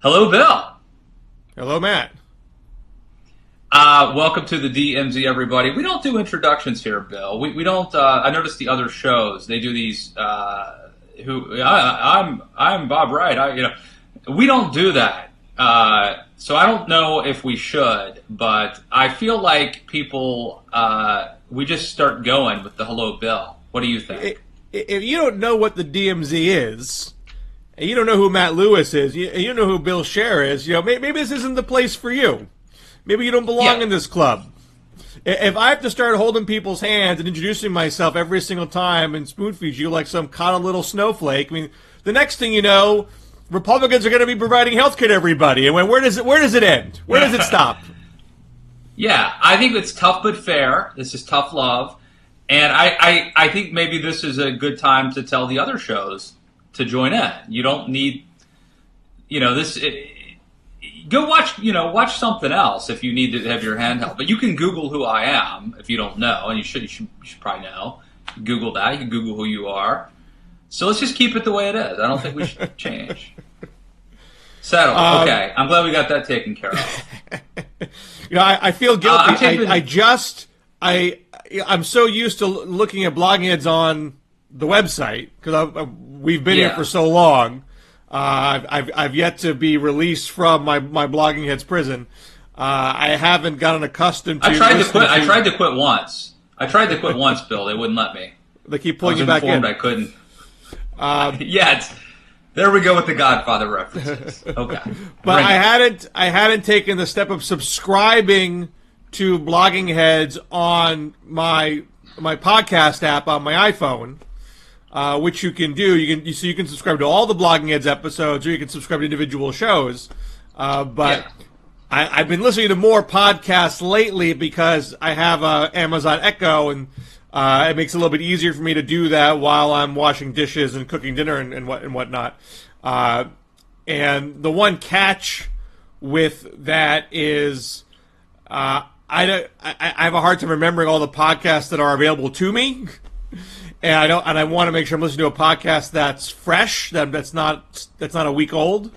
Hello, Bill. Hello, Matt. Welcome to the DMZ, everybody. We don't do introductions here, Bill. We don't. I noticed the other shows they do these. I'm Bob Wright. We don't do that. So I don't know if we should, but I feel like people. We just start going with the hello, Bill. What do you think? If you don't know what the DMZ is, and you don't know who Matt Lewis is, you know who Bill Scher is, maybe this isn't the place for you. Maybe you don't belong in this club. If I have to start holding people's hands and introducing myself every single time and spoon feed you like some coddled little snowflake, I mean, the next thing you know, Republicans are going to be providing health care to everybody. And where does it end? Where does it stop? Yeah, I think it's tough but fair. This is tough love. And I think maybe this is a good time to tell the other shows to join in. You don't need, go watch something else if you need to have your hand held. But you can Google who I am if you don't know, and you should probably know. Google that. You can Google who you are. So let's just keep it the way it is. I don't think we should change. Settle. Okay. I'm glad we got that taken care of. I feel guilty. I'm so used to looking at blogging heads on the website because we've been here for so long. I've yet to be released from my blogging heads prison. I haven't gotten accustomed to. I tried to quit once. Bill. They wouldn't let me. They keep pulling you back in. I couldn't. There we go with the Godfather references. Okay, but I hadn't taken the step of subscribing to blogging heads on my podcast app on my iPhone. Which you can do. You can subscribe to all the Blogging Heads episodes, or you can subscribe to individual shows. I've been listening to more podcasts lately because I have Amazon Echo, and it makes it a little bit easier for me to do that while I'm washing dishes and cooking dinner and whatnot. And the one catch with that is I have a hard time remembering all the podcasts that are available to me. And I want to make sure I'm listening to a podcast that's fresh, that's not a week old.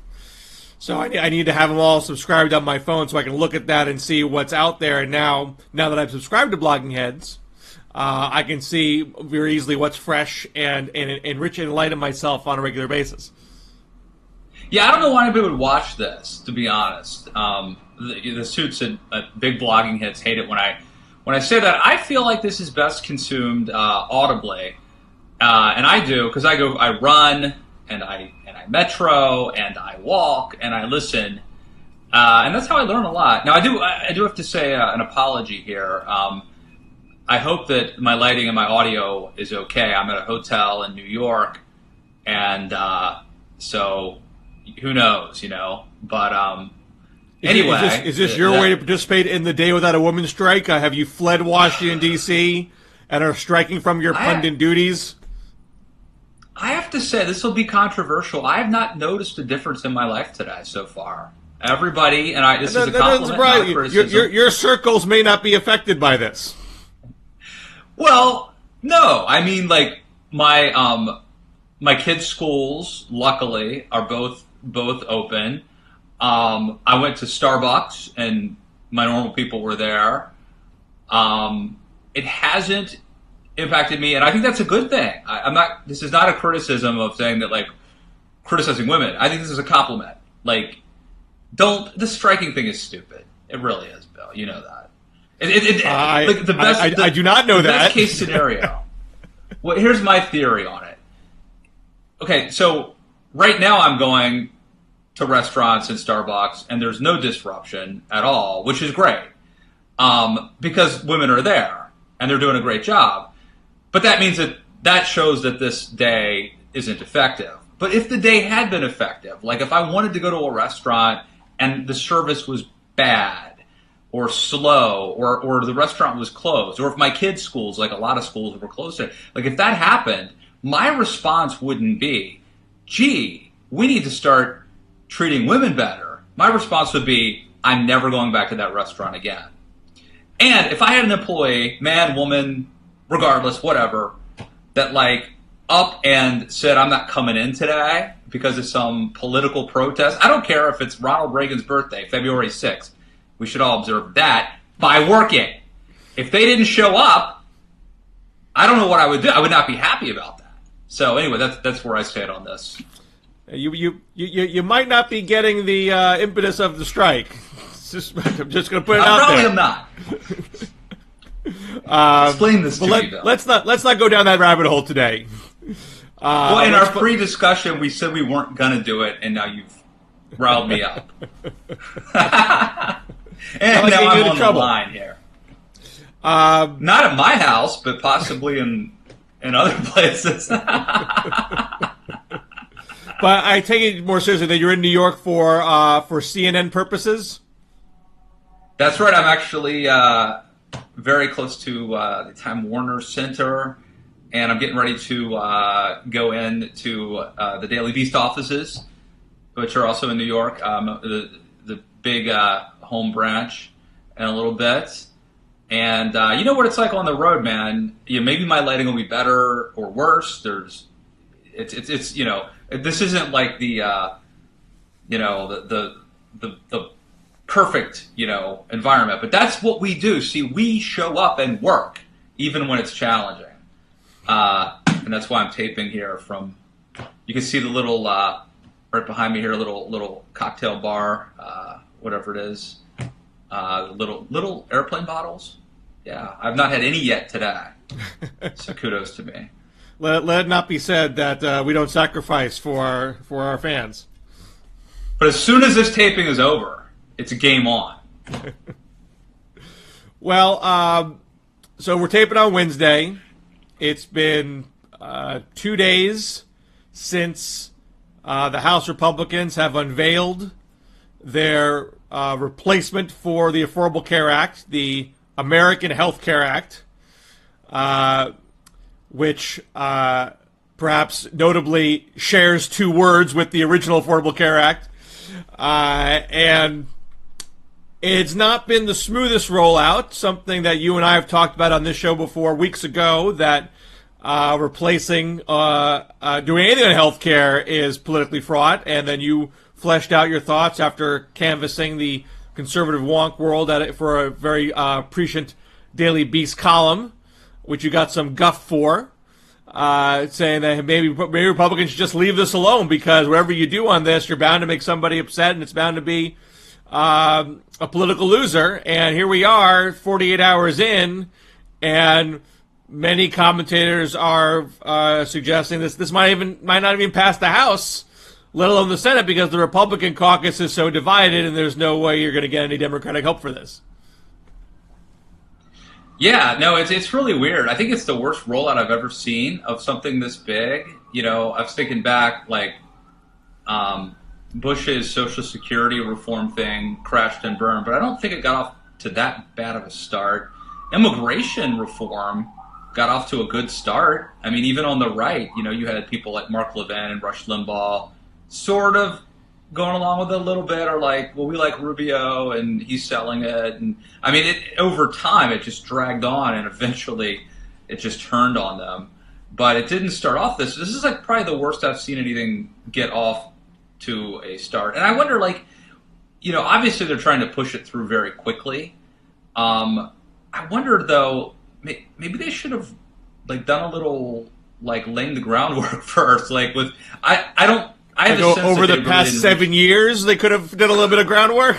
So I need to have them all subscribed on my phone so I can look at that and see what's out there. And now that I've subscribed to Blogging Heads, I can see very easily what's fresh and enrich and enlighten myself on a regular basis. Yeah, I don't know why anybody would watch this, to be honest. The suits at big Blogging Heads hate it when I say that. I feel like this is best consumed audibly, and I do because I run and I metro and I walk and I listen, and that's how I learn a lot. Now I do have to say an apology here. I hope that my lighting and my audio is okay. I'm at a hotel in New York, and so who knows, but. Anyway, is this your way to participate in the Day Without a Woman strike? Have you fled Washington, D.C. and are striking from your pundit duties? I have to say, this will be controversial. I have not noticed a difference in my life today so far. Everybody, and this is a compliment, not a criticism. Your circles may not be affected by this. Well, no. I mean, like, my kids' schools, luckily, are both open. I went to Starbucks and my normal people were there. It hasn't impacted me, and I think that's a good thing. This is not a criticism of saying that, like, criticizing women. I think this is a compliment. Like, the striking thing is stupid. It really is, Bill. You know that. I do not know that. Best case scenario. Well, here's my theory on it. Okay, so right now I'm going to restaurants and Starbucks, and there's no disruption at all, which is great, because women are there, and they're doing a great job. But that means that shows that this day isn't effective. But if the day had been effective, like if I wanted to go to a restaurant and the service was bad or slow or the restaurant was closed, or if my kids' schools, like a lot of schools were closed, like if that happened, my response wouldn't be, gee, we need to start treating women better. My response would be, I'm never going back to that restaurant again. And if I had an employee, man, woman, regardless, whatever, that like up and said, I'm not coming in today because of some political protest. I don't care if it's Ronald Reagan's birthday, February 6th. We should all observe that by working. If they didn't show up, I don't know what I would do. I would not be happy about that. So anyway, that's where I stand on this. You might not be getting the impetus of the strike. I'm just going to put it out probably there. am not. Explain this to me, Bill. Let's not go down that rabbit hole today. Well, in our pre-discussion, we said we weren't going to do it, and now you've riled me up. And now I'm on the line here. Not at my house, but possibly in other places. But I take it more seriously that you're in New York for CNN purposes? That's right. I'm actually very close to the Time Warner Center, and I'm getting ready to go into the Daily Beast offices, which are also in New York, the big home branch, in a little bit. And you know what it's like on the road, man. Maybe my lighting will be better or worse. It's this isn't like the perfect environment, but that's what we do. See, we show up and work even when it's challenging, and that's why I'm taping here from. You can see the little right behind me here, little cocktail bar, whatever it is. Little airplane bottles. Yeah, I've not had any yet today. So kudos to me. Let it not be said that we don't sacrifice for our fans. But as soon as this taping is over, it's a game on. Well, so we're taping on Wednesday. It's been 2 days since the House Republicans have unveiled their replacement for the Affordable Care Act, the American Health Care Act, which perhaps notably shares 2 words with the original Affordable Care Act. And it's not been the smoothest rollout, something that you and I have talked about on this show before weeks ago, that replacing doing anything on health care is politically fraught, and then you fleshed out your thoughts after canvassing the conservative wonk world for a very prescient Daily Beast column, which you got some guff for, saying that maybe Republicans should just leave this alone because whatever you do on this, you're bound to make somebody upset, and it's bound to be a political loser. And here we are, 48 hours in, and many commentators are suggesting this might not even pass the House, let alone the Senate, because the Republican caucus is so divided, and there's no way you're going to get any Democratic help for this. Yeah, no, it's really weird. I think it's the worst rollout I've ever seen of something this big. I was thinking back, like, Bush's Social Security reform thing crashed and burned, but I don't think it got off to that bad of a start. Immigration reform got off to a good start. I mean, even on the right, you had people like Mark Levin and Rush Limbaugh sort of going along with it a little bit, or like, well, we like Rubio and he's selling it. And I mean, over time, it just dragged on, and eventually it just turned on them. But it didn't start off this. This is like probably the worst I've seen anything get off to a start. And I wonder, like, obviously they're trying to push it through very quickly. I wonder, though, maybe they should have like done a little like laying the groundwork first. Like with I have the sense over that the past 7 years they could have done a little bit of groundwork.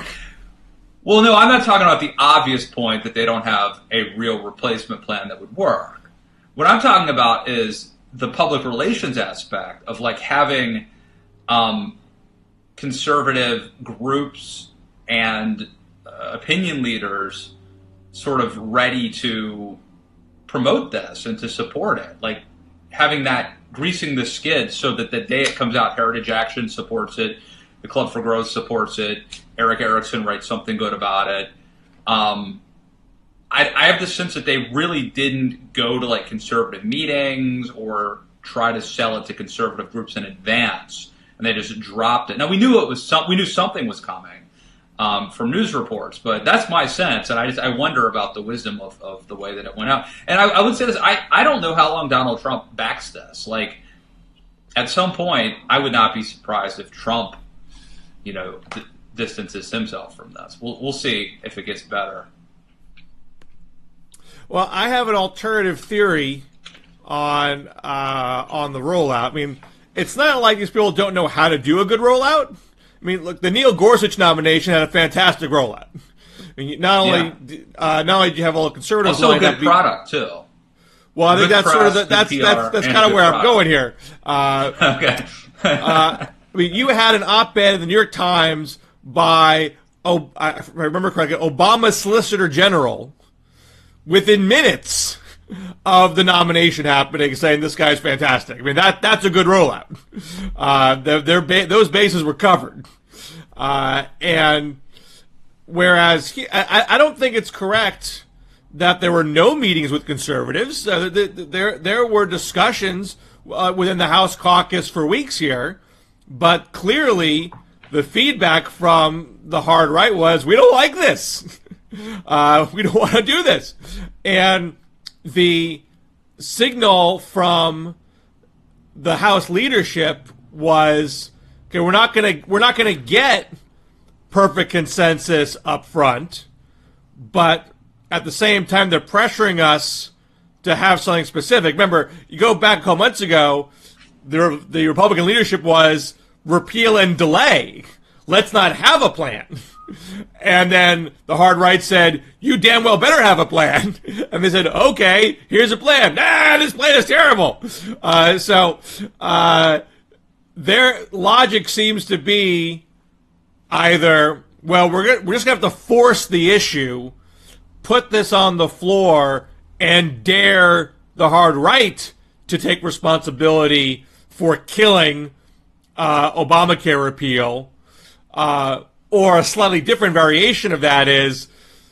Well, no, I'm not talking about the obvious point that they don't have a real replacement plan that would work. What I'm talking about is the public relations aspect of like having conservative groups and opinion leaders sort of ready to promote this and to support it. Like having that greasing the skids so that the day it comes out, Heritage Action supports it, the Club for Growth supports it, Eric Erickson writes something good about it. I have the sense that they really didn't go to like conservative meetings or try to sell it to conservative groups in advance, and they just dropped it. Now we knew we knew something was coming from news reports, but that's my sense, and I wonder about the wisdom of the way that it went out. And I would say this: I don't know how long Donald Trump backs this. Like, at some point, I would not be surprised if Trump, distances himself from this. We'll see if it gets better. Well, I have an alternative theory on the rollout. I mean, it's not like these people don't know how to do a good rollout. I mean, look, the Neil Gorsuch nomination had a fantastic rollout. I mean, not only did you have all the conservatives, also a good product too. Well, I think that's sort of that's kind of where I'm going here. Okay. I mean, you had an op-ed in the New York Times by, if I remember correctly, Obama's Solicitor General, within minutes of the nomination happening, saying this guy's fantastic. I mean, that's a good rollout. Those bases were covered, and whereas I don't think it's correct that there were no meetings with conservatives. There were discussions within the House caucus for weeks here, but clearly the feedback from the hard right was, we don't like this. We don't want to do this. And the signal from the House leadership was, okay, we're not gonna get perfect consensus up front, but at the same time they're pressuring us to have something specific. Remember, you go back a couple months ago, the Republican leadership was repeal and delay. Let's not have a plan. And then the hard right said, you damn well better have a plan. And they said, okay, here's a plan. Nah, this plan is terrible. So their logic seems to be either, well, we're just going to have to force the issue, put this on the floor, and dare the hard right to take responsibility for killing Obamacare repeal, or a slightly different variation of that is,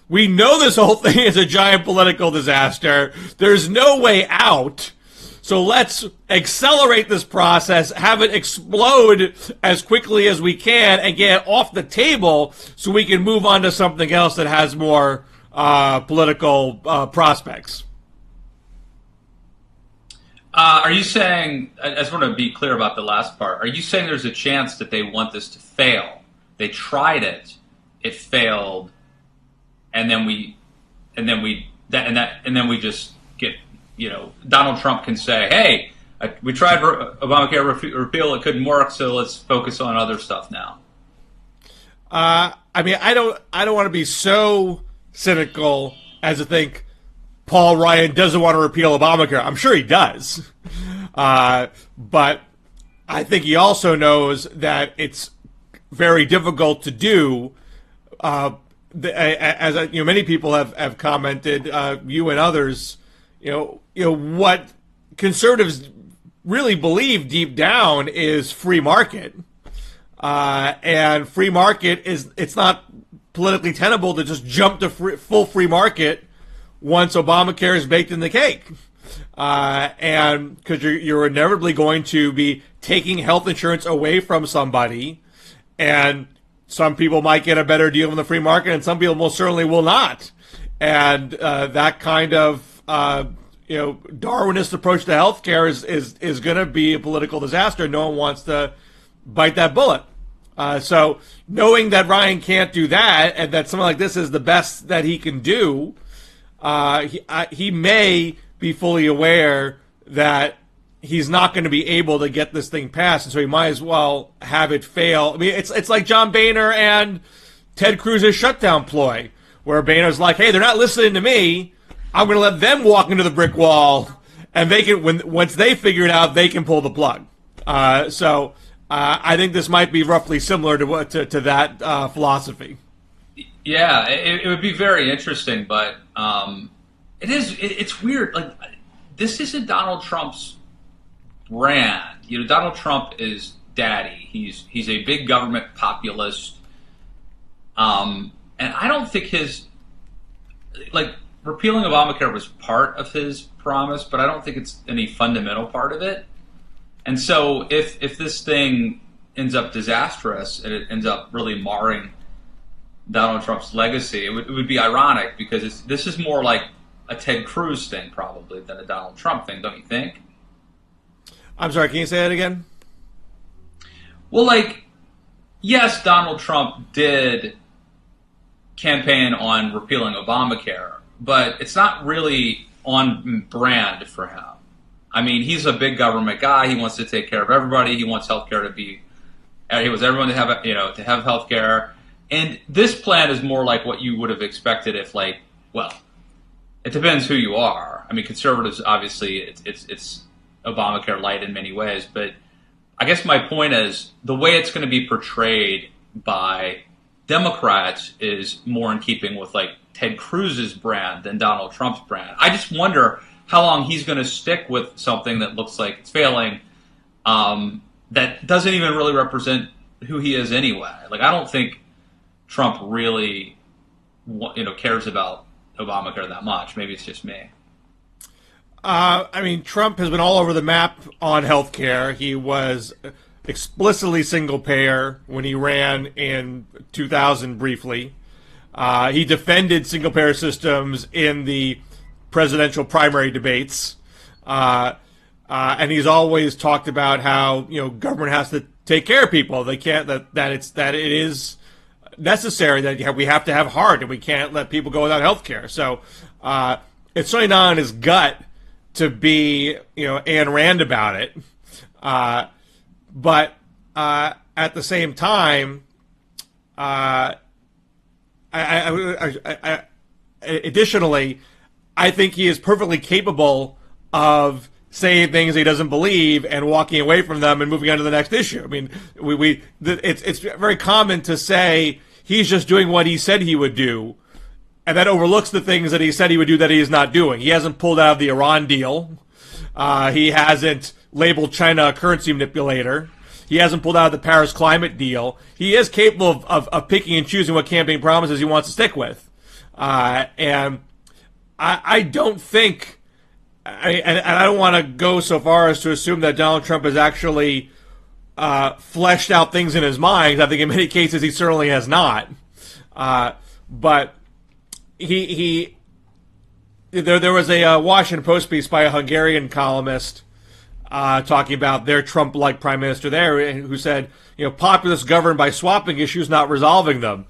we know this whole thing is a giant political disaster. There's no way out. So let's accelerate this process, have it explode as quickly as we can, and get it off the table so we can move on to something else that has more political prospects. Are you saying, I just want to be clear about the last part, are you saying there's a chance that they want this to fail? They tried it, it failed, and then we just get, Donald Trump can say, hey, we tried Obamacare repeal, it couldn't work, so let's focus on other stuff now. I mean, I don't want to be so cynical as to think Paul Ryan doesn't want to repeal Obamacare. I'm sure he does. But I think he also knows that it's very difficult to do. As many people have commented, you and others, what conservatives really believe deep down is free market. And free market it's not politically tenable to just jump to full free market once Obamacare is baked in the cake. And because you're inevitably going to be taking health insurance away from somebody, and some people might get a better deal in the free market, and some people most certainly will not. And that kind of Darwinist approach to healthcare is going to be a political disaster. No one wants to bite that bullet. So knowing that Ryan can't do that, and that something like this is the best that he can do, he may be fully aware that he's not going to be able to get this thing passed, and so he might as well have it fail. I mean, it's like John Boehner and Ted Cruz's shutdown ploy, where Boehner's like, hey, they're not listening to me. I'm going to let them walk into the brick wall, and they can, once they figure it out, they can pull the plug. So I think this might be roughly similar to that philosophy. Yeah, it would be very interesting, but it's weird. Like, this isn't Donald Trump's brand. Donald Trump is daddy. He's a big government populist, and I don't think repealing Obamacare was part of his promise, but I don't think it's any fundamental part of it. And so if this thing ends up disastrous and it ends up really marring Donald Trump's legacy, it would be ironic, because this is more like a Ted Cruz thing probably than a Donald Trump thing, don't you think? I'm sorry, can you say that again? Well, like, yes, Donald Trump did campaign on repealing Obamacare, but it's not really on brand for him. I mean, he's a big government guy. He wants to take care of everybody. He wants healthcare to be. He wants everyone to have, to have healthcare. And this plan is more like what you would have expected if, like, well, it depends who you are. I mean, conservatives, obviously, it's Obamacare light in many ways. But I guess my point is the way it's going to be portrayed by Democrats is more in keeping with, like, Ted Cruz's brand than Donald Trump's brand. I just wonder how long he's going to stick with something that looks like it's failing, that doesn't even really represent who he is anyway. Like, I don't think Trump really, cares about Obamacare that much. Maybe it's just me. I mean, Trump has been all over the map on health care. He was explicitly single payer when he ran in 2000 briefly. He defended single payer systems in the presidential primary debates. And he's always talked about how, government has to take care of people. They can't, that it is necessary that we have to have heart and we can't let people go without health care. So, it's certainly not in his gut to be, Ayn Rand about it. But at the same time, additionally, I think he is perfectly capable of saying things he doesn't believe and walking away from them and moving on to the next issue. I mean, it's very common to say he's just doing what he said he would do, and that overlooks the things that he said he would do that he is not doing. He hasn't pulled out of the Iran deal. He hasn't labeled China a currency manipulator. He hasn't pulled out of the Paris climate deal. He is capable of picking and choosing what campaign promises he wants to stick with. And I don't think, and I don't want to go so far as to assume that Donald Trump has actually fleshed out things in his mind. I think in many cases he certainly has not. But there was a Washington Post piece by a Hungarian columnist talking about their Trump-like prime minister there, who said, populists govern by swapping issues, not resolving them.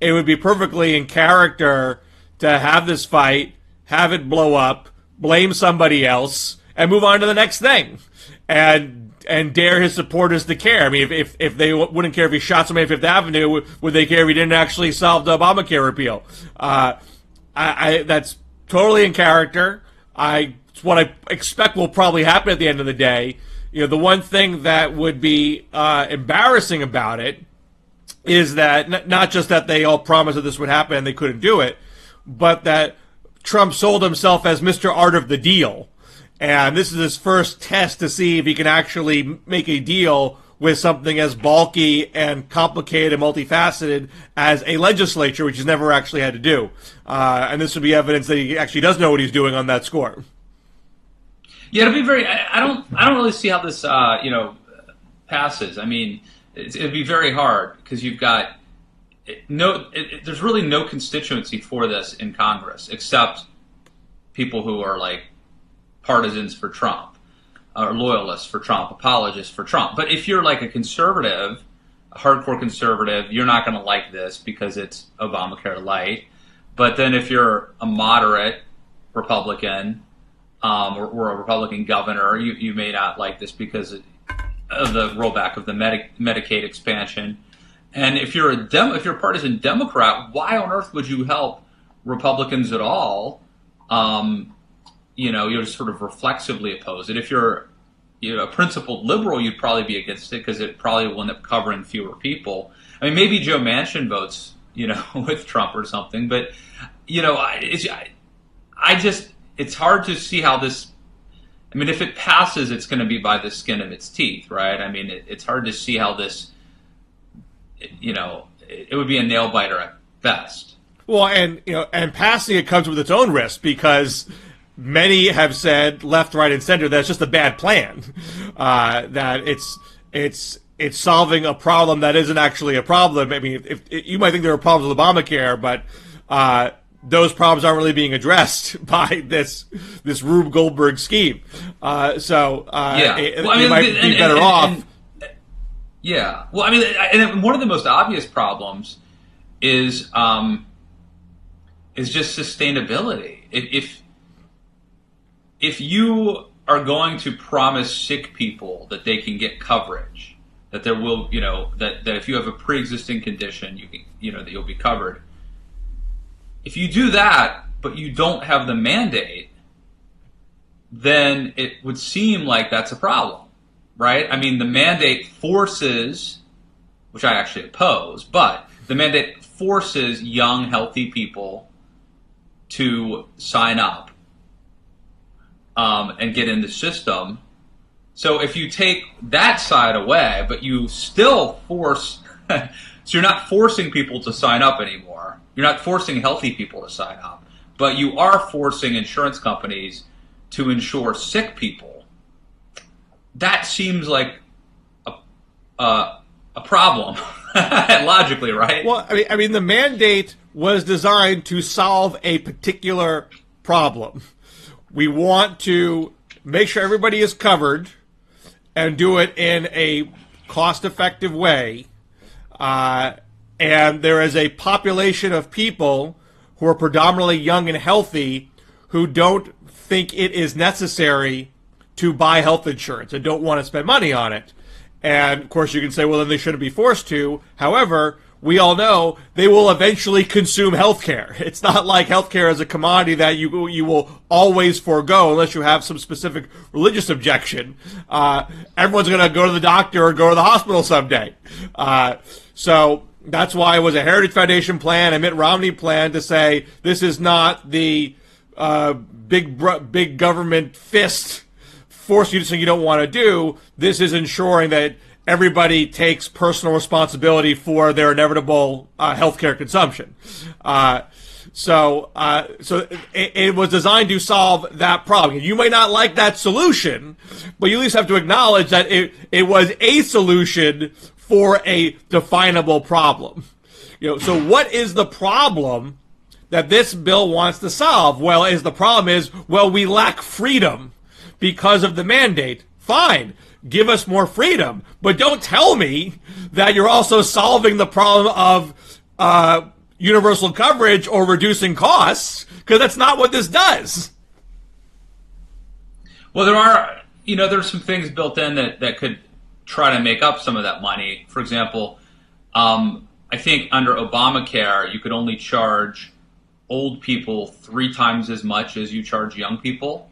It would be perfectly in character to have this fight, have it blow up, blame somebody else, and move on to the next thing, and dare his supporters to care. I mean, if they wouldn't care if he shot somebody at Fifth Avenue, would they care if he didn't actually solve the Obamacare repeal? That's totally in character. It's what I expect will probably happen at the end of the day. The one thing that would be embarrassing about it is that not just that they all promised that this would happen and they couldn't do it, but that Trump sold himself as Mr. Art of the Deal. And this is his first test to see if he can actually make a deal with something as bulky and complicated and multifaceted as a legislature, which he's never actually had to do. And this would be evidence that he actually does know what he's doing on that score. Yeah, it'll be very. I don't really see how this passes. I mean, it'd be very hard because you've got there's really no constituency for this in Congress except people who are like partisans for Trump, or loyalists for Trump, apologists for Trump. But if you're like a conservative, a hardcore conservative, you're not going to like this because it's Obamacare light. But then if you're a moderate Republican, or a Republican governor, you may not like this because of the rollback of the Medicaid expansion. And if you're if you're a partisan Democrat, why on earth would you help Republicans at all? You're just sort of reflexively oppose it. If you're a principled liberal, you'd probably be against it because it probably will end up covering fewer people. I mean, maybe Joe Manchin votes, with Trump or something. But it's hard to see how this. I mean, if it passes, it's going to be by the skin of its teeth, right? I mean, it's hard to see how this. It would be a nail biter at best. Well, and passing it comes with its own risk because many have said, left, right, and center, that it's just a bad plan. That it's solving a problem that isn't actually a problem. I mean, if you might think there are problems with Obamacare, but those problems aren't really being addressed by this Rube Goldberg scheme. You might be better off. Yeah. Well, I mean, and one of the most obvious problems is just sustainability. If you are going to promise sick people that they can get coverage, that there will, that if you have a pre-existing condition, you can, that you'll be covered. If you do that, but you don't have the mandate, then it would seem like that's a problem, right? I mean, the mandate forces, which I actually oppose, but the mandate forces young, healthy people to sign up and get in the system. So if you take that side away, but you still force, so you're not forcing people to sign up anymore. You're not forcing healthy people to sign up, but you are forcing insurance companies to insure sick people. That seems like a problem, logically, right? Well, I mean, the mandate was designed to solve a particular problem. We want to make sure everybody is covered and do it in a cost-effective way. And there is a population of people who are predominantly young and healthy who don't think it is necessary to buy health insurance and don't want to spend money on it. And, of course, you can say, well, then they shouldn't be forced to. However, we all know they will eventually consume healthcare. It's not like healthcare is a commodity that you will always forego unless you have some specific religious objection. Everyone's going to go to the doctor or go to the hospital someday. So that's why it was a Heritage Foundation plan, a Mitt Romney plan to say this is not the big government fist force you to something you don't want to do. This is ensuring that everybody takes personal responsibility for their inevitable healthcare consumption. So it was designed to solve that problem. You may not like that solution, but you at least have to acknowledge that it was a solution for a definable problem. So what is the problem that this bill wants to solve? Well, the problem is, we lack freedom because of the mandate. Fine, give us more freedom, but don't tell me that you're also solving the problem of universal coverage or reducing costs, because that's not what this does. Well, there's some things built in that could try to make up some of that money. For example, I think under Obamacare, you could only charge old people 3 times as much as you charge young people.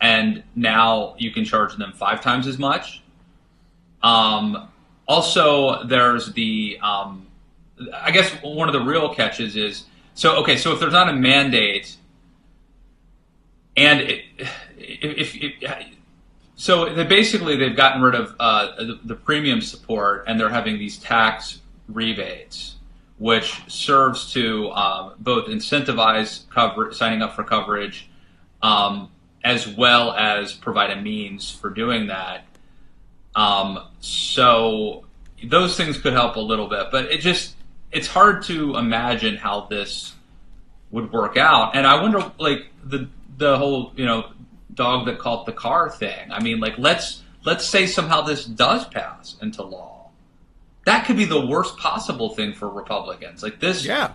And now you can charge them 5 times as much. Also, there's the, I guess one of the real catches is, so if there's not a mandate, and so they've gotten rid of the premium support, and they're having these tax rebates, which serves to both incentivize signing up for coverage, as well as provide a means for doing that. So those things could help a little bit, but it's hard to imagine how this would work out. And I wonder, like, the whole, dog that caught the car thing. I mean, like, let's say somehow this does pass into law. That could be the worst possible thing for Republicans. Like this, yeah.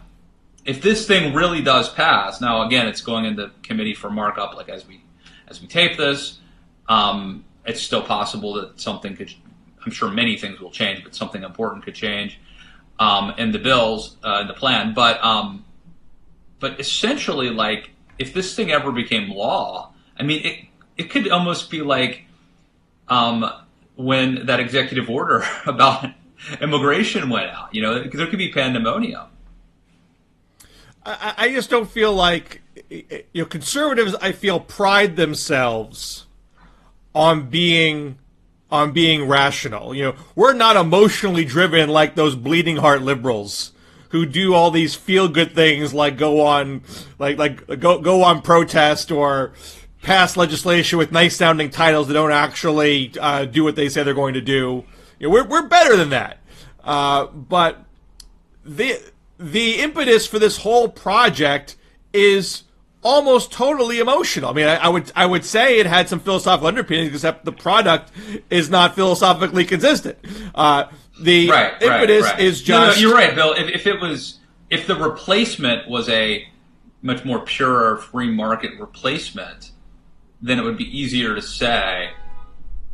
If this thing really does pass, now again, it's going into committee for markup, like as we tape this. It's still possible that something could, I'm sure many things will change, but something important could change in the bills, in the plan. But essentially, like, if this thing ever became law, I mean, it could almost be like when that executive order about immigration went out. There could be pandemonium. I just don't feel like conservatives, I feel, pride themselves on being rational. We're not emotionally driven like those bleeding heart liberals who do all these feel good things, like go on protest or pass legislation with nice sounding titles that don't actually do what they say they're going to do. We're better than that. But the impetus for this whole project is almost totally emotional. I mean, I would say it had some philosophical underpinnings, except the product is not philosophically consistent. The impetus is just... No, you're right, Bill. If the replacement was a much more pure free market replacement, then it would be easier to say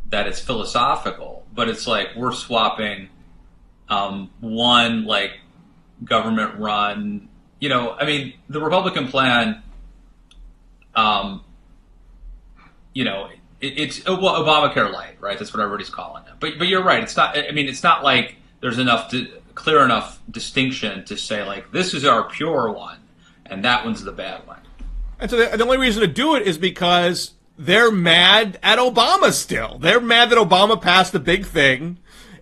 that it's philosophical. But it's like we're swapping one like government run. I mean, the Republican plan. It's Obamacare light, right? That's what everybody's calling it. But you're right. It's not. I mean, it's not like there's clear enough distinction to say like this is our pure one and that one's the bad one. And so the only reason to do it is because they're mad at Obama still. They're mad that Obama passed the big thing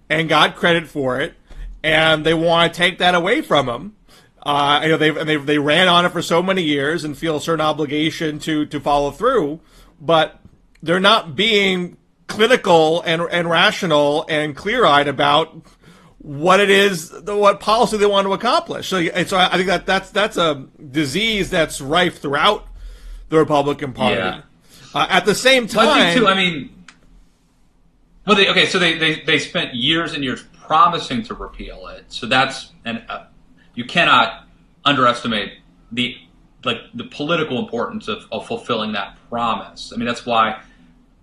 and got credit for it, and they want to take that away from him. They ran on it for so many years and feel a certain obligation to follow through, but they're not being clinical and rational and clear-eyed about what it is, what policy they want to accomplish. So I think that's a disease that's rife throughout the Republican Party. Yeah. At the same time, I think too. I mean, they spent years and years promising to repeal it. So that's you cannot underestimate the political importance of fulfilling that promise. I mean, that's why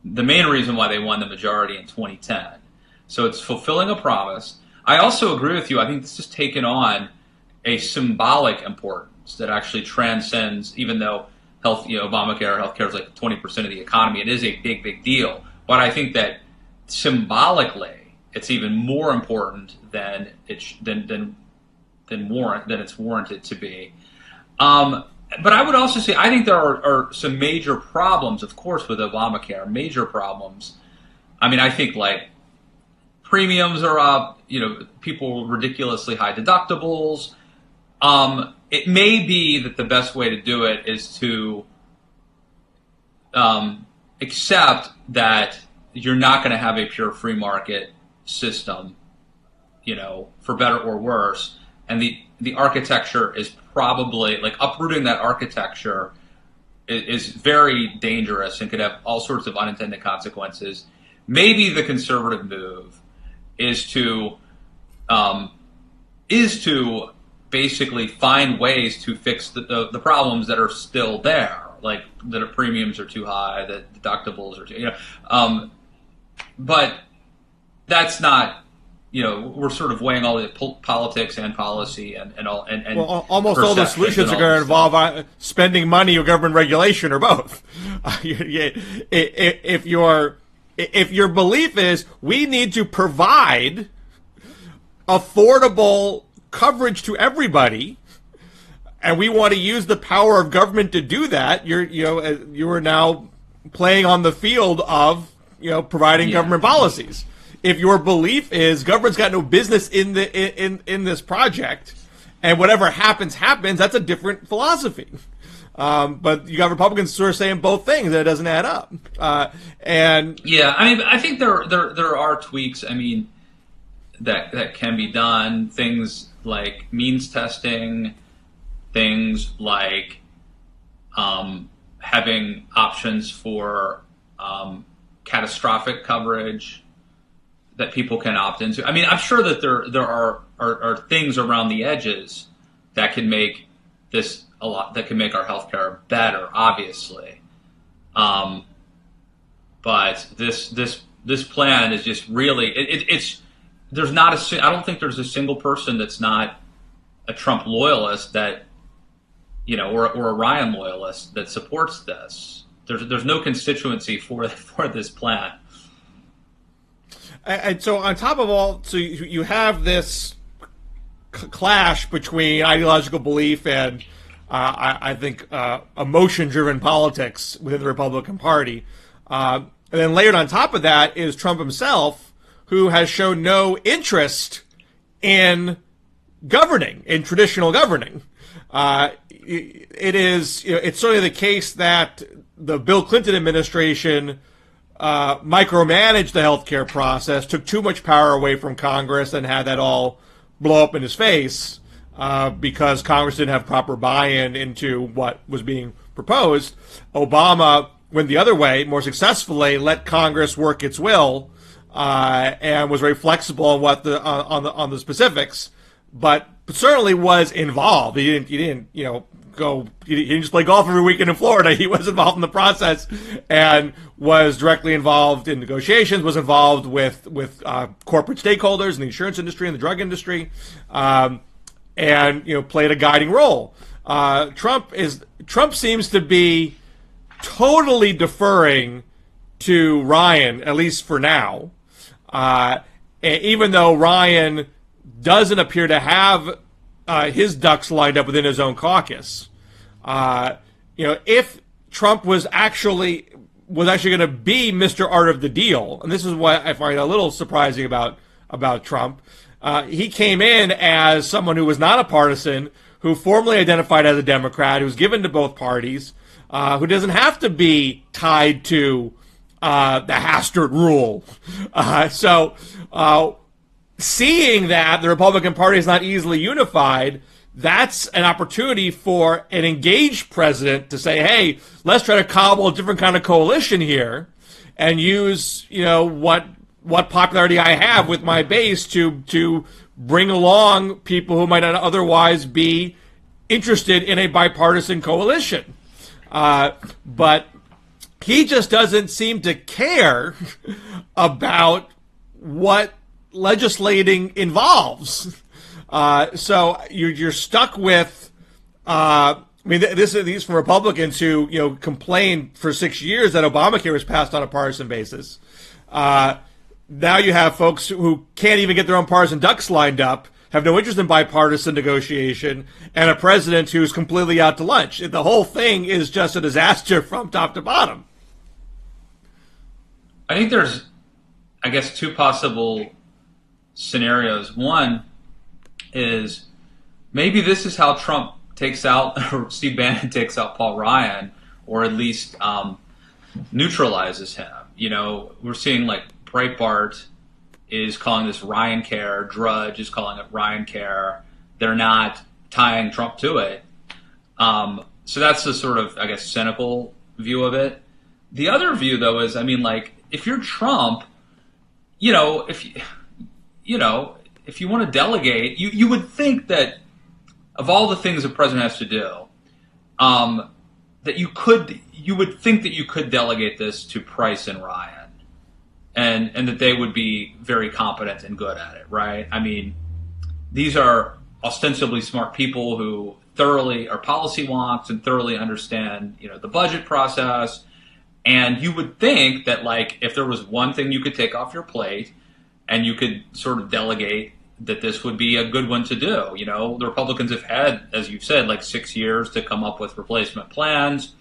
the main reason why they won the majority in 2010. So it's fulfilling a promise. I also agree with you. I think this has taken on a symbolic importance that actually transcends, even though Obamacare, healthcare is like 20% of the economy. It is a big, big deal. But I think that symbolically, it's even more important than it's warranted to be. But I would also say I think there are some major problems, of course, with Obamacare. Major problems. I mean, I think like premiums are up. People ridiculously high deductibles. It may be that the best way to do it is to accept that you're not going to have a pure free market system, for better or worse. And the architecture is probably, like, uprooting that architecture is very dangerous and could have all sorts of unintended consequences. Maybe the conservative move is to basically find ways to fix the problems that are still there, like the premiums are too high, the deductibles are too, but that's not, we're sort of weighing all the politics and policy and almost all the solutions are going to involve spending money or government regulation or both. If your belief is we need to provide affordable coverage to everybody, and we want to use the power of government to do that, you are now playing on the field of providing government policies. If your belief is government's got no business in this project, and whatever happens, that's a different philosophy. But you got Republicans sort of saying both things, and it doesn't add up. I think there are tweaks. I mean, that can be done. Things like means testing, things like having options for catastrophic coverage that people can opt into. I mean, I'm sure that there are things around the edges that can make this that can make our healthcare better, obviously. But this plan is just really it's there's not I don't think there's a single person that's not a Trump loyalist that or a Ryan loyalist that supports this. There's no constituency for this plan. And so on top of all, so you have this clash between ideological belief and I think emotion-driven politics within the Republican Party. And then layered on top of that is Trump himself, who has shown no interest in governing, in traditional governing. It's certainly the case that the Bill Clinton administration micromanaged the healthcare process, took too much power away from Congress, and had that all blow up in his face because Congress didn't have proper buy-in into what was being proposed, Obama went the other way more successfully, let Congress work its will, and was very flexible on what on the specifics, but certainly was involved. He didn't he didn't just play golf every weekend in Florida. He was involved in the process and was directly involved in negotiations, was involved with corporate stakeholders in the insurance industry and the drug industry, and played a guiding role. Trump seems to be totally deferring to Ryan, at least for now, even though Ryan doesn't appear to have his ducks lined up within his own caucus. If Trump was actually going to be Mr. Art of the Deal, and this is what I find a little surprising about Trump, he came in as someone who was not a partisan, who formally identified as a Democrat, who's given to both parties, who doesn't have to be tied to the Hastert rule. Seeing that the Republican Party is not easily unified, that's an opportunity for an engaged president to say, hey, let's try to cobble a different kind of coalition here and use, what popularity I have with my base to bring along people who might not otherwise be interested in a bipartisan coalition. But he just doesn't seem to care about what legislating involves. So you're stuck with. These from Republicans who complained for 6 years that Obamacare was passed on a partisan basis. Now you have folks who can't even get their own partisan ducks lined up, have no interest in bipartisan negotiation, and a president who's completely out to lunch. The whole thing is just a disaster from top to bottom. I think there's, two possible scenarios. One is maybe this is how Trump takes out, or Steve Bannon takes out Paul Ryan, or at least neutralizes him. We're seeing like Breitbart is calling this Ryan Care, Drudge is calling it Ryan Care. They're not tying Trump to it. So that's the sort of, cynical view of it. The other view, though, is, if you're Trump, if you want to delegate, you would think that of all the things the president has to do, that you would think that you could delegate this to Price and Ryan, and that they would be very competent and good at it, right? These are ostensibly smart people who thoroughly are policy wonks and thoroughly understand, the budget process. And you would think that, if there was one thing you could take off your plate and you could sort of delegate, that this would be a good one to do. The Republicans have had, as you've said, 6 years to come up with replacement plans.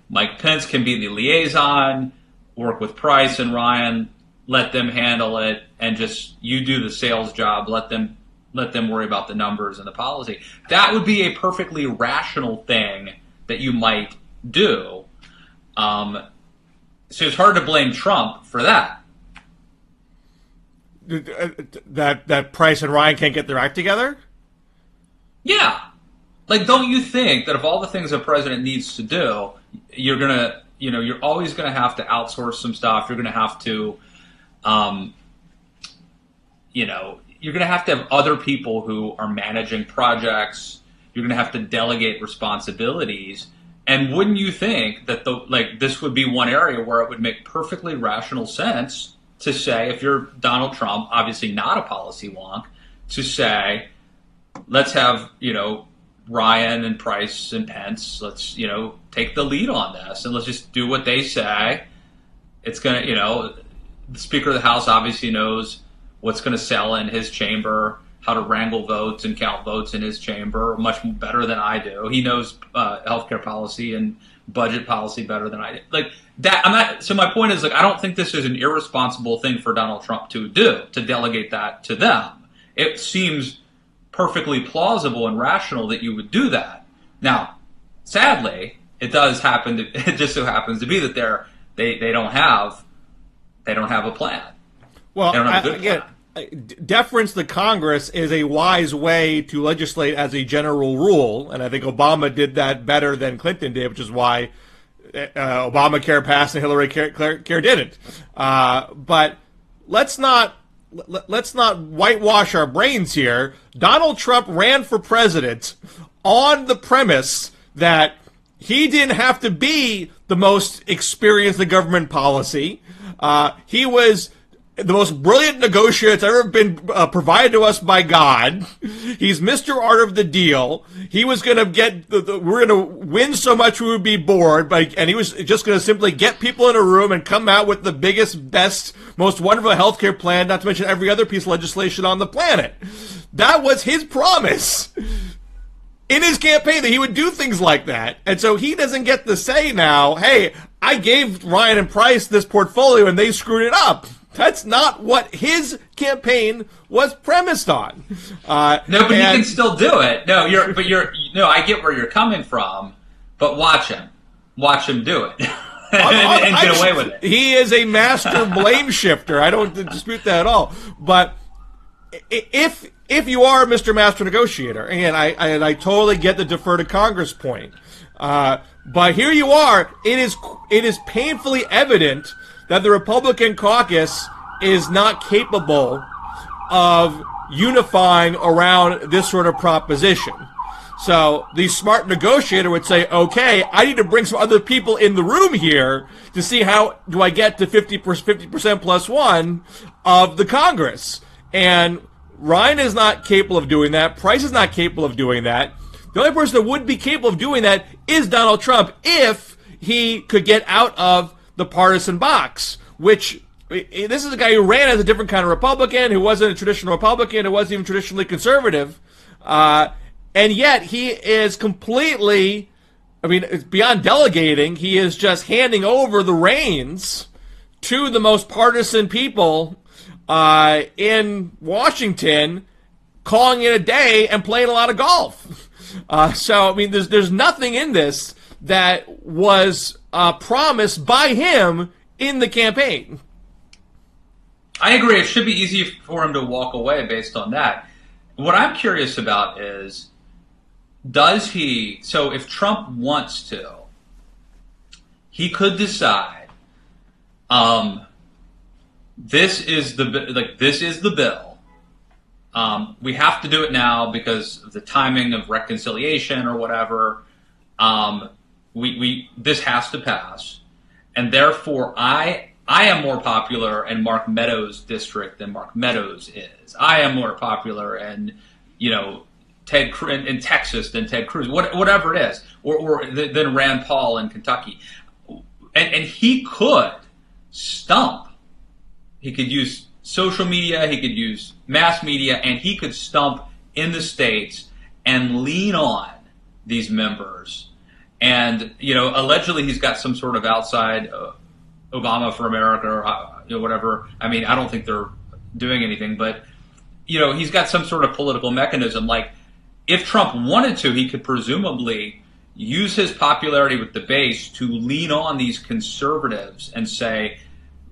Mike Pence can be the liaison, work with Price and Ryan, let them handle it, and just you do the sales job, let them worry about the numbers and the policy. That would be a perfectly rational thing that you might do. So it's hard to blame Trump for that. That Price and Ryan can't get their act together? Yeah. Don't you think that of all the things a president needs to do, you're always going to have to outsource some stuff. You're going to have to, you're going to have other people who are managing projects. You're going to have to delegate responsibilities. And wouldn't you think that this would be one area where it would make perfectly rational sense to say, if you're Donald Trump, obviously not a policy wonk, to say, let's have, Ryan and Price and Pence, let's, take the lead on this and let's just do what they say. It's going to, the Speaker of the House obviously knows what's going to sell in his chamber, how to wrangle votes and count votes in his chamber much better than I do. He knows healthcare policy and budget policy better than I do. So my point is, I don't think this is an irresponsible thing for Donald Trump to do, to delegate that to them. It seems perfectly plausible and rational that you would do that. Now, sadly, it just so happens to be that they don't have a plan. Well, they don't have a good plan. deference to Congress is a wise way to legislate as a general rule, and I think Obama did that better than Clinton did, which is why Obamacare passed and Hillary Care didn't. But let's not whitewash our brains here. Donald Trump ran for president on the premise that he didn't have to be the most experienced in government policy. He was the most brilliant negotiator that's ever been provided to us by God. He's Mr. Art of the Deal. He was going to get, we're going to win so much we would be bored, and he was just going to simply get people in a room and come out with the biggest, best, most wonderful healthcare plan, not to mention every other piece of legislation on the planet. That was his promise in his campaign, that he would do things like that. And so he doesn't get to say now, hey, I gave Ryan and Price this portfolio and they screwed it up. That's not what his campaign was premised on. No, but he can still do it. No, I get where you're coming from, but watch him do it, and get away with it. He is a master blame shifter. I don't dispute that at all. But if you are Mr. Master Negotiator, and I totally get the defer to Congress point, but here you are. It is painfully evident that the Republican caucus is not capable of unifying around this sort of proposition. So the smart negotiator would say, okay, I need to bring some other people in the room here to see how do I get to 50% plus one of the Congress. And Ryan is not capable of doing that. Price is not capable of doing that. The only person that would be capable of doing that is Donald Trump if he could get out of the partisan box, which this is a guy who ran as a different kind of Republican, who wasn't a traditional Republican, who wasn't even traditionally conservative, and yet he is completely, it's beyond delegating, he is just handing over the reins to the most partisan people in Washington, calling it a day and playing a lot of golf. So, there's nothing in this that was promised by him in the campaign. I agree. It should be easy for him to walk away based on that. What I'm curious about is, if Trump wants to, he could decide, this is the bill. We have to do it now because of the timing of reconciliation or whatever. This has to pass, and therefore I am more popular in Mark Meadows' district than Mark Meadows is. I am more popular in in Texas than Ted Cruz, whatever it is, or than Rand Paul in Kentucky, and he could stump. He could use social media, he could use mass media, and he could stump in the states and lean on these members. And, allegedly he's got some sort of outside Obama for America or whatever. I don't think they're doing anything, but, he's got some sort of political mechanism. Like, if Trump wanted to, he could presumably use his popularity with the base to lean on these conservatives and say,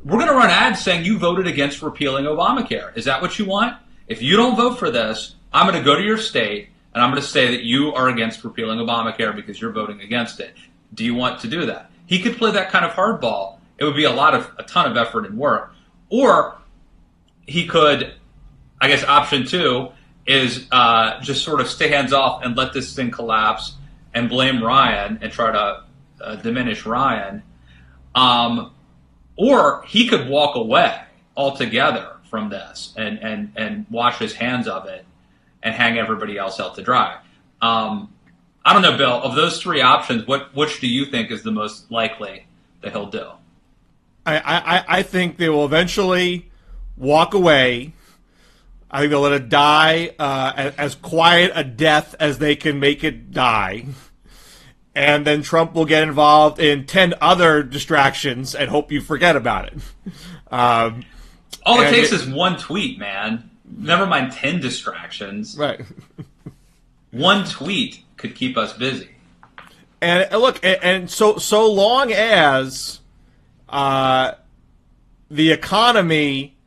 we're going to run ads saying you voted against repealing Obamacare. Is that what you want? If you don't vote for this, I'm going to go to your state and I'm going to say that you are against repealing Obamacare because you're voting against it. Do you want to do that? He could play that kind of hardball. It would be a ton of effort and work. Or he could, I guess option two is just sort of stay hands off and let this thing collapse and blame Ryan and try to diminish Ryan. Or he could walk away altogether from this and wash his hands of it and hang everybody else out to dry. I don't know, Bill, of those three options, which do you think is the most likely that he'll do? I think they will eventually walk away. I think they'll let it die as quiet a death as they can make it die. And then Trump will get involved in 10 other distractions and hope you forget about it. All it takes is one tweet, man. Never mind 10 distractions. Right. One tweet could keep us busy. And look, and so long as the economy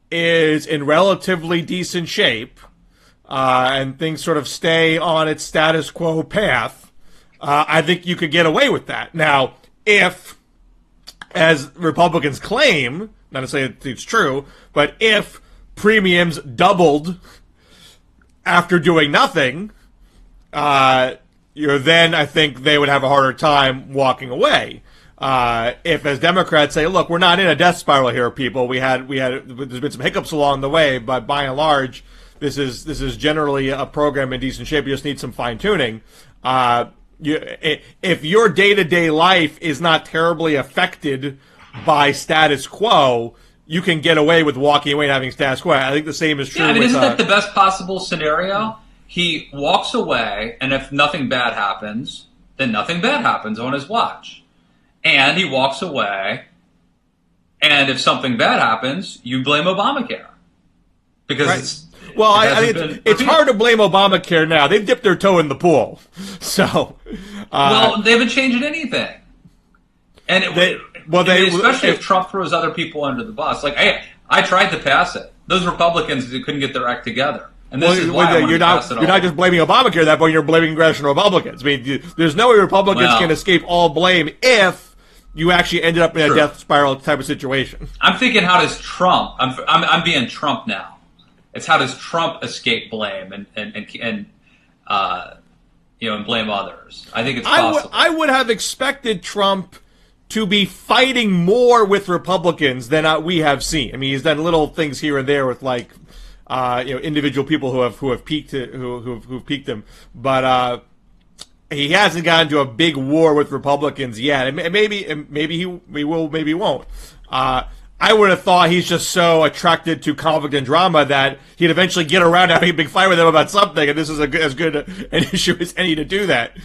is in relatively decent shape, and things sort of stay on its status quo path, I think you could get away with that. Now, if, as Republicans claim, not to say it's true, but if premiums doubled after doing nothing, then I think they would have a harder time walking away. If, as Democrats say, look, we're not in a death spiral here, people. There's been some hiccups along the way, but by and large, this is generally a program in decent shape. You just need some fine tuning. If your day-to-day life is not terribly affected by status quo, you can get away with walking away and having status quo. I think the same is true. Yeah, I mean, isn't that the best possible scenario? He walks away, and if nothing bad happens, then nothing bad happens on his watch. And he walks away, and if something bad happens, you blame Obamacare. Because it's hard to blame Obamacare now. They've dipped their toe in the pool. So, well, they haven't changed anything. And especially if Trump throws other people under the bus. Like, I tried to pass it. Those Republicans couldn't get their act together. And this is why you're not just blaming Obamacare at that point. You're blaming congressional Republicans. I mean, there's no way Republicans can escape all blame if you actually ended up in a death spiral type of situation. I'm thinking, how does Trump? I'm being Trump now. It's how does Trump escape blame and blame others? I think it's possible. I would have expected Trump to be fighting more with Republicans than we have seen. I mean, he's done little things here and there with individual people who've piqued him, but he hasn't gotten into a big war with Republicans yet. And maybe he will, maybe he won't. I would have thought he's just so attracted to conflict and drama that he'd eventually get around to having a big fight with them about something, and this is as good an issue as any to do that.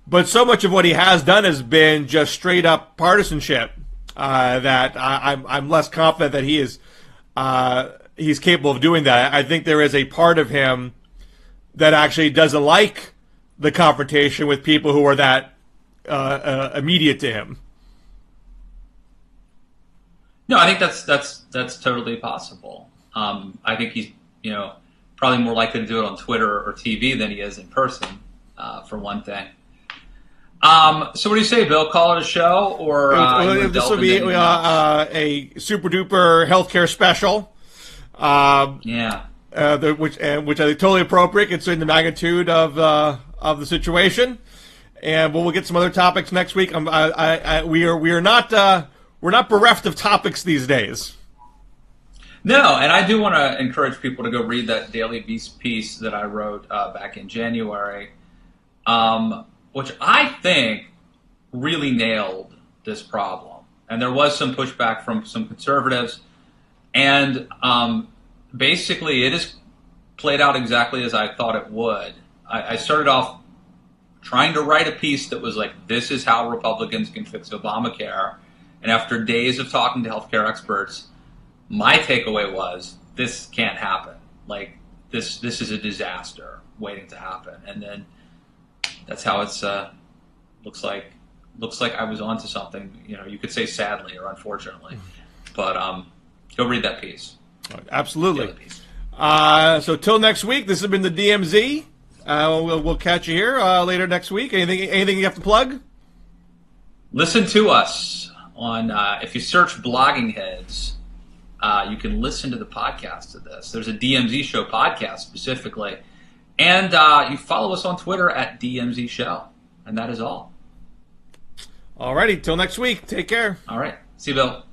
But so much of what he has done has been just straight up partisanship that I'm less confident that he is. He's capable of doing that. I think there is a part of him that actually doesn't like the confrontation with people who are that immediate to him. No, I think that's totally possible. I think he's probably more likely to do it on Twitter or TV than he is in person, for one thing. So what do you say, Bill? Call it a show, or this will be a super duper healthcare special. Which I think totally appropriate considering the magnitude of the situation, and we'll get some other topics next week. We're not bereft of topics these days. No, and I do want to encourage people to go read that Daily Beast piece that I wrote back in January, which I think really nailed this problem. And there was some pushback from some conservatives. And basically, it is played out exactly as I thought it would. I started off trying to write a piece that was like, this is how Republicans can fix Obamacare. And after days of talking to healthcare experts, my takeaway was, this can't happen. Like, this is a disaster waiting to happen. And then that's how it's looks like I was onto something. You could say sadly or unfortunately, but go read that piece. Absolutely. So till next week, this has been the DMZ. We'll catch you here later next week. Anything you have to plug? Listen to us on if you search Blogging Heads, you can listen to the podcast of this. There's a DMZ Show podcast specifically, and you follow us on Twitter at DMZ Show, and that is all. Alrighty, till next week. Take care. All right. See you, Bill.